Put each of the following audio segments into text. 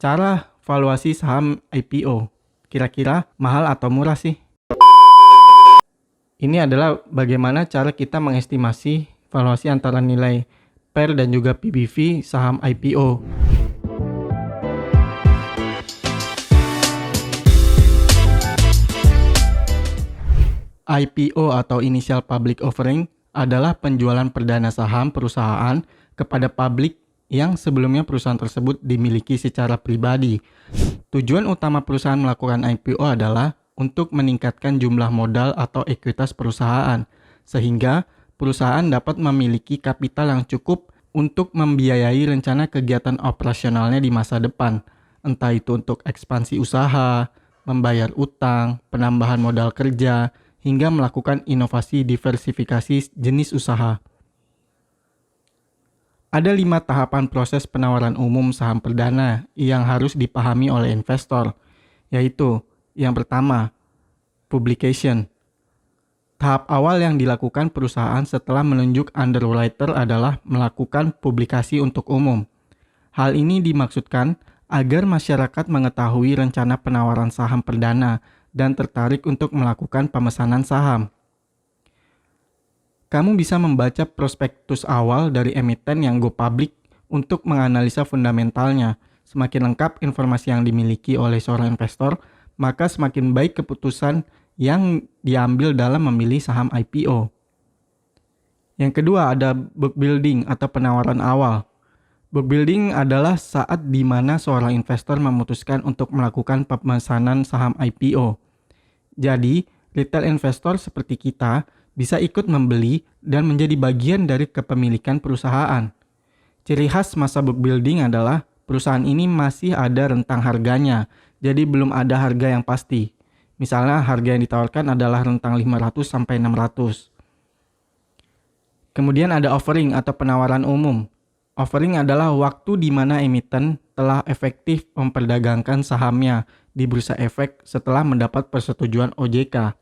Cara valuasi saham IPO. Kira-kira mahal atau murah sih? Ini adalah bagaimana cara kita mengestimasi valuasi antara nilai PER dan juga PBV saham IPO. IPO atau Initial Public Offering adalah penjualan perdana saham perusahaan kepada publik yang sebelumnya perusahaan tersebut dimiliki secara pribadi. Tujuan utama perusahaan melakukan IPO adalah untuk meningkatkan jumlah modal atau ekuitas perusahaan, sehingga perusahaan dapat memiliki kapital yang cukup untuk membiayai rencana kegiatan operasionalnya di masa depan, entah itu untuk ekspansi usaha, membayar utang, penambahan modal kerja, hingga melakukan inovasi diversifikasi jenis usaha. Ada 5 tahapan proses penawaran umum saham perdana yang harus dipahami oleh investor, yaitu yang pertama, publication. Tahap awal yang dilakukan perusahaan setelah menunjuk underwriter adalah melakukan publikasi untuk umum. Hal ini dimaksudkan agar masyarakat mengetahui rencana penawaran saham perdana dan tertarik untuk melakukan pemesanan saham. Kamu bisa membaca prospektus awal dari emiten yang go public untuk menganalisa fundamentalnya. Semakin lengkap informasi yang dimiliki oleh seorang investor, maka semakin baik keputusan yang diambil dalam memilih saham IPO. Yang kedua ada book building atau penawaran awal. Book building adalah saat di mana seorang investor memutuskan untuk melakukan pemesanan saham IPO. Jadi, retail investor seperti kita bisa ikut membeli dan menjadi bagian dari kepemilikan perusahaan. Ciri khas masa book building adalah perusahaan ini masih ada rentang harganya, jadi belum ada harga yang pasti. Misalnya harga yang ditawarkan adalah rentang 500 sampai 600. Kemudian ada offering atau penawaran umum. Offering adalah waktu di mana emiten telah efektif memperdagangkan sahamnya di bursa efek setelah mendapat persetujuan OJK.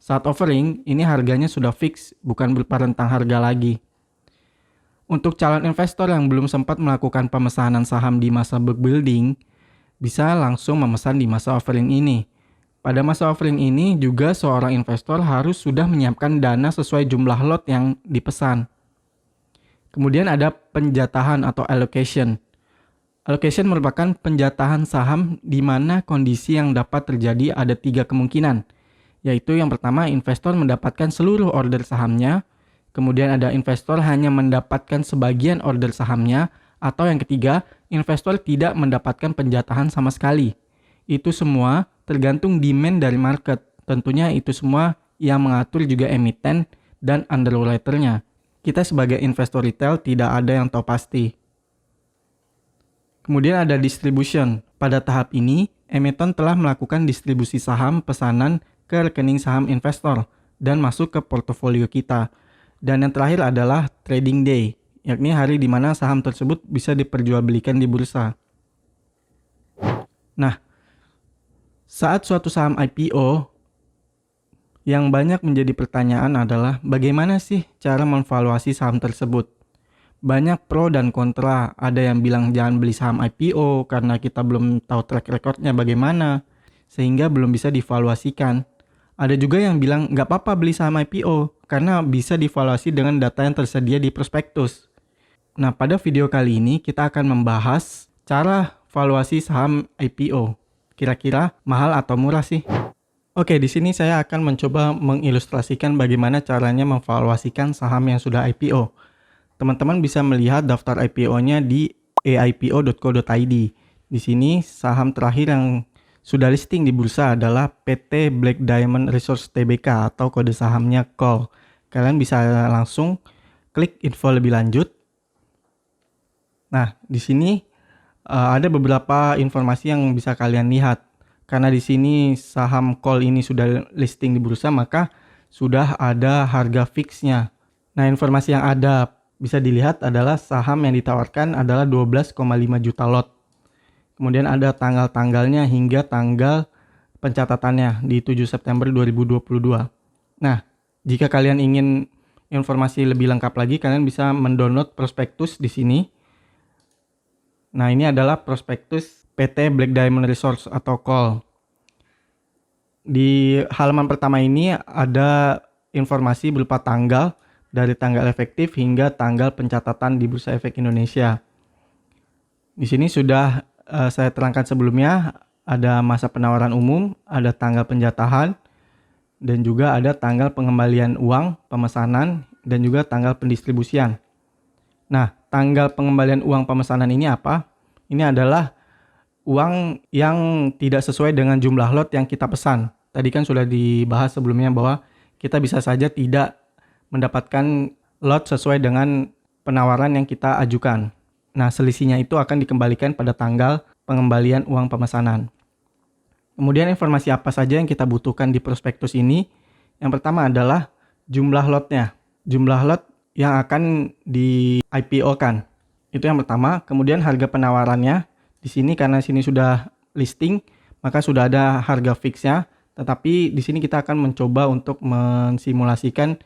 Saat offering, ini harganya sudah fix, bukan berupa rentang harga lagi. Untuk calon investor yang belum sempat melakukan pemesanan saham di masa book building, bisa langsung memesan di masa offering ini. Pada masa offering ini juga seorang investor harus sudah menyiapkan dana sesuai jumlah lot yang dipesan. Kemudian ada penjatahan atau allocation. Allocation merupakan penjatahan saham di mana kondisi yang dapat terjadi ada 3 kemungkinan, yaitu yang pertama investor mendapatkan seluruh order sahamnya, kemudian ada investor hanya mendapatkan sebagian order sahamnya, atau yang ketiga investor tidak mendapatkan penjatahan sama sekali. Itu semua tergantung demand dari market, tentunya itu semua yang mengatur juga emiten dan underwriter-nya. Kita sebagai investor retail tidak ada yang tahu pasti. Kemudian ada distribution. Pada tahap ini, emiten telah melakukan distribusi saham pesanan ke rekening saham investor dan masuk ke portofolio kita. Dan yang terakhir adalah trading day, yakni hari di mana saham tersebut bisa diperjualbelikan di bursa. Nah, saat suatu saham IPO, yang banyak menjadi pertanyaan adalah bagaimana sih cara memvaluasi saham tersebut? Banyak pro dan kontra, ada yang bilang jangan beli saham IPO karena kita belum tahu track recordnya bagaimana, sehingga belum bisa divaluasikan. Ada juga yang bilang nggak apa-apa beli saham IPO karena bisa divaluasi dengan data yang tersedia di prospektus. Nah, pada video kali ini kita akan membahas cara valuasi saham IPO. Kira-kira mahal atau murah sih? Oke, di sini saya akan mencoba mengilustrasikan bagaimana caranya memvaluasikan saham yang sudah IPO. Teman-teman bisa melihat daftar IPO-nya di aipo.co.id. Di sini saham terakhir yang sudah listing di bursa adalah PT Black Diamond Resources Tbk atau kode sahamnya COL. Kalian bisa langsung klik info lebih lanjut. Nah, di sini ada beberapa informasi yang bisa kalian lihat. Karena di sini saham COL ini sudah listing di bursa, maka sudah ada harga fixnya. Nah, informasi yang ada bisa dilihat adalah saham yang ditawarkan adalah 12,5 juta lot. Kemudian ada tanggal-tanggalnya hingga tanggal pencatatannya di 7 September 2022. Nah, jika kalian ingin informasi lebih lengkap lagi, kalian bisa mendownload prospektus di sini. Nah, ini adalah prospektus PT Black Diamond Resources atau Coal. Di halaman pertama ini ada informasi berupa tanggal, dari tanggal efektif hingga tanggal pencatatan di Bursa Efek Indonesia. Di sini sudah saya terangkan sebelumnya, ada masa penawaran umum, ada tanggal penjatahan, dan juga ada tanggal pengembalian uang, pemesanan, dan juga tanggal pendistribusian. Nah, tanggal pengembalian uang pemesanan ini apa? Ini adalah uang yang tidak sesuai dengan jumlah lot yang kita pesan. Tadi kan sudah dibahas sebelumnya bahwa kita bisa saja tidak mendapatkan lot sesuai dengan penawaran yang kita ajukan. Nah, selisihnya itu akan dikembalikan pada tanggal pengembalian uang pemesanan. Kemudian informasi apa saja yang kita butuhkan di prospektus ini? Yang pertama adalah jumlah lotnya. Jumlah lot yang akan di IPO-kan. Itu yang pertama. Kemudian harga penawarannya. Di sini karena sini sudah listing, maka sudah ada harga fixnya. Tetapi di sini kita akan mencoba untuk mensimulasikan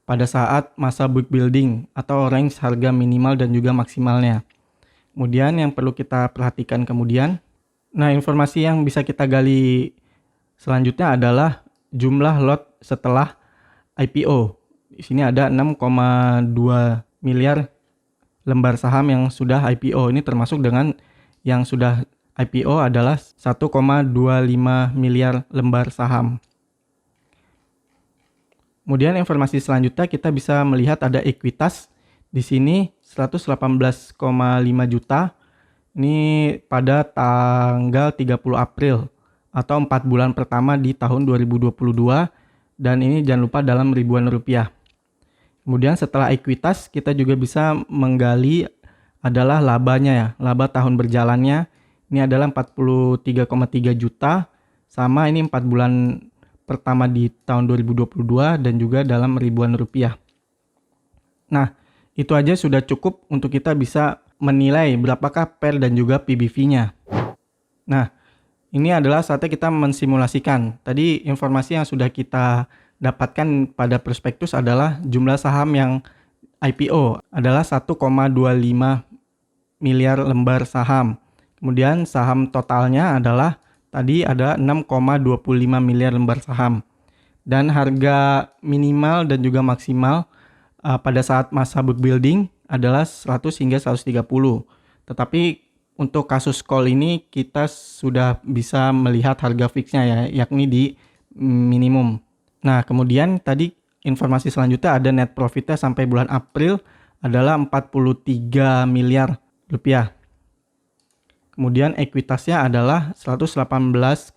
pada saat masa book building atau range harga minimal dan juga maksimalnya. Kemudian yang perlu kita perhatikan kemudian, nah informasi yang bisa kita gali selanjutnya adalah jumlah lot setelah IPO. Di sini ada 6,2 miliar lembar saham yang sudah IPO. Ini termasuk dengan yang sudah IPO adalah 1,25 miliar lembar saham. Kemudian informasi selanjutnya kita bisa melihat ada ekuitas. Di sini 118,5 juta. Ini pada tanggal 30 April atau 4 bulan pertama di tahun 2022. Dan ini jangan lupa dalam ribuan rupiah. Kemudian setelah ekuitas kita juga bisa menggali adalah labanya ya. Laba tahun berjalannya ini adalah 43,3 juta. Sama ini 4 bulan pertama di tahun 2022 dan juga dalam ribuan rupiah. Nah, itu aja sudah cukup untuk kita bisa menilai berapakah PER dan juga PBV-nya. Nah, ini adalah saatnya kita mensimulasikan. Tadi informasi yang sudah kita dapatkan pada prospektus adalah jumlah saham yang IPO adalah 1,25 miliar lembar saham. Kemudian saham totalnya adalah tadi ada 6,25 miliar lembar saham. Dan harga minimal dan juga maksimal pada saat masa book building adalah 100 hingga 130. Tetapi untuk kasus call ini kita sudah bisa melihat harga fixnya ya, yakni di minimum. Nah, kemudian tadi informasi selanjutnya ada net profitnya sampai bulan April adalah 43 miliar rupiah. Kemudian ekuitasnya adalah 118,5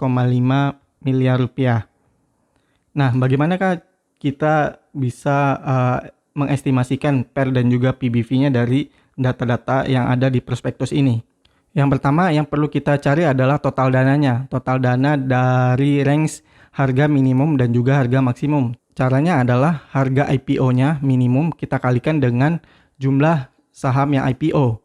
miliar rupiah. Nah, bagaimanakah kita bisa mengestimasikan PER dan juga PBV-nya dari data-data yang ada di prospektus ini? Yang pertama yang perlu kita cari adalah total dananya. Total dana dari range harga minimum dan juga harga maksimum. Caranya adalah harga IPO-nya minimum kita kalikan dengan jumlah saham yang IPO.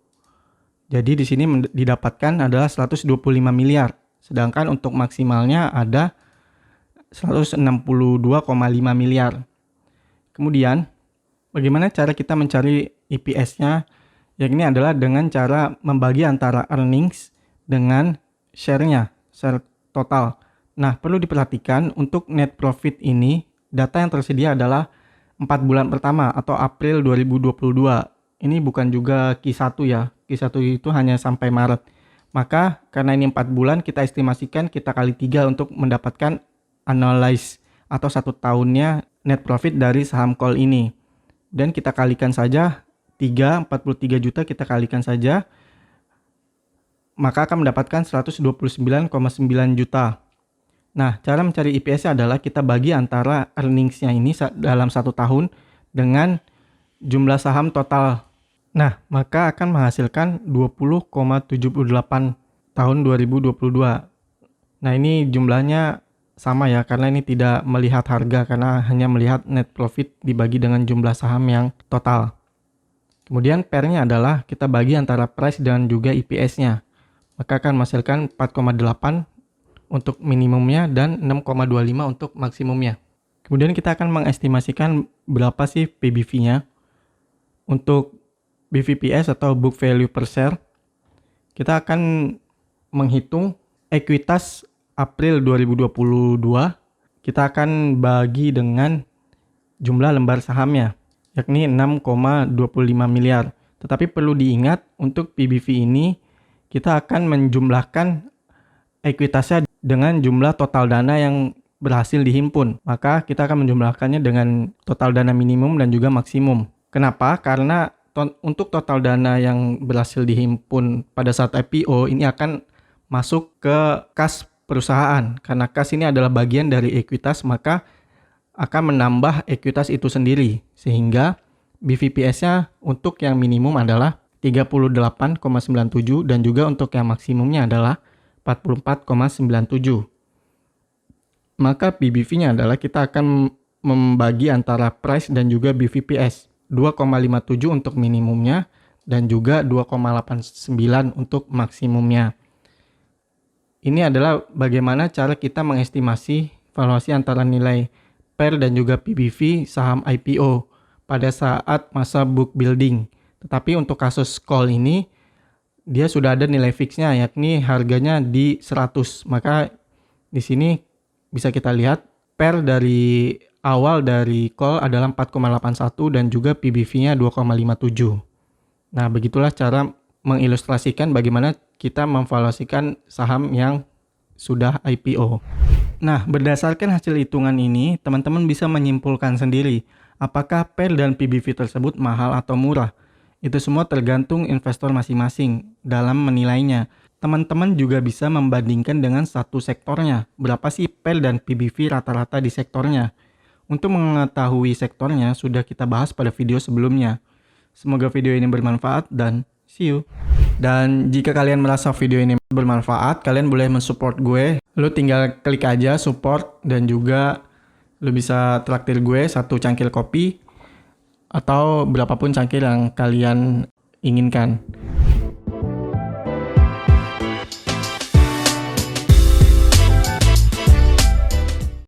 Jadi di sini didapatkan adalah 125 miliar. Sedangkan untuk maksimalnya ada 162,5 miliar. Kemudian, bagaimana cara kita mencari EPS-nya? Yang ini adalah dengan cara membagi antara earnings dengan share-nya, share total. Nah, perlu diperhatikan untuk net profit ini, data yang tersedia adalah 4 bulan pertama atau April 2022. Ini bukan juga Q1 ya. Q1 itu hanya sampai Maret. Maka karena ini 4 bulan kita estimasikan kita kali 3 untuk mendapatkan analyze atau 1 tahunnya net profit dari saham call ini. Dan kita kalikan saja 43 juta kita kalikan saja. Maka akan mendapatkan 129,9 juta. Nah, cara mencari EPS adalah kita bagi antara earnings-nya ini dalam 1 tahun dengan jumlah saham total. Nah, maka akan menghasilkan 20,78 tahun 2022. Nah, ini jumlahnya sama ya, karena ini tidak melihat harga, karena hanya melihat net profit dibagi dengan jumlah saham yang total. Kemudian PER-nya adalah kita bagi antara price dan juga EPS-nya. Maka akan menghasilkan 4,8 untuk minimumnya dan 6,25 untuk maksimumnya. Kemudian kita akan mengestimasikan berapa sih PBV-nya. Untuk BVPS atau book value per share, kita akan menghitung ekuitas April 2022, kita akan bagi dengan jumlah lembar sahamnya, yakni 6,25 miliar. Tetapi perlu diingat, untuk PBV ini kita akan menjumlahkan ekuitasnya dengan jumlah total dana yang berhasil dihimpun. Maka kita akan menjumlahkannya dengan total dana minimum dan juga maksimum. Kenapa? Karena untuk total dana yang berhasil dihimpun pada saat IPO ini akan masuk ke kas perusahaan. Karena kas ini adalah bagian dari ekuitas, maka akan menambah ekuitas itu sendiri. Sehingga BVPS-nya untuk yang minimum adalah 38,97 dan juga untuk yang maksimumnya adalah 44,97. Maka BBV-nya adalah kita akan membagi antara price dan juga BVPS. 2,57 untuk minimumnya dan juga 2,89 untuk maksimumnya. Ini adalah bagaimana cara kita mengestimasi valuasi antara nilai PER dan juga PBV saham IPO pada saat masa book building. Tetapi untuk kasus call ini dia sudah ada nilai fixnya, yakni harganya di 100. Maka di sini bisa kita lihat PER dari awal dari call adalah 4,81 dan juga PBV-nya 2,57. Nah, begitulah cara mengilustrasikan bagaimana kita memvaluasikan saham yang sudah IPO. Nah, berdasarkan hasil hitungan ini, teman-teman bisa menyimpulkan sendiri apakah PER dan PBV tersebut mahal atau murah. Itu semua tergantung investor masing-masing dalam menilainya. Teman-teman juga bisa membandingkan dengan satu sektornya. Berapa sih PER dan PBV rata-rata di sektornya? Untuk mengetahui sektornya sudah kita bahas pada video sebelumnya. Semoga video ini bermanfaat dan see you. Dan jika kalian merasa video ini bermanfaat, kalian boleh mensupport gue. Lu tinggal klik aja support dan juga lu bisa traktir gue 1 cangkir kopi atau berapapun cangkir yang kalian inginkan.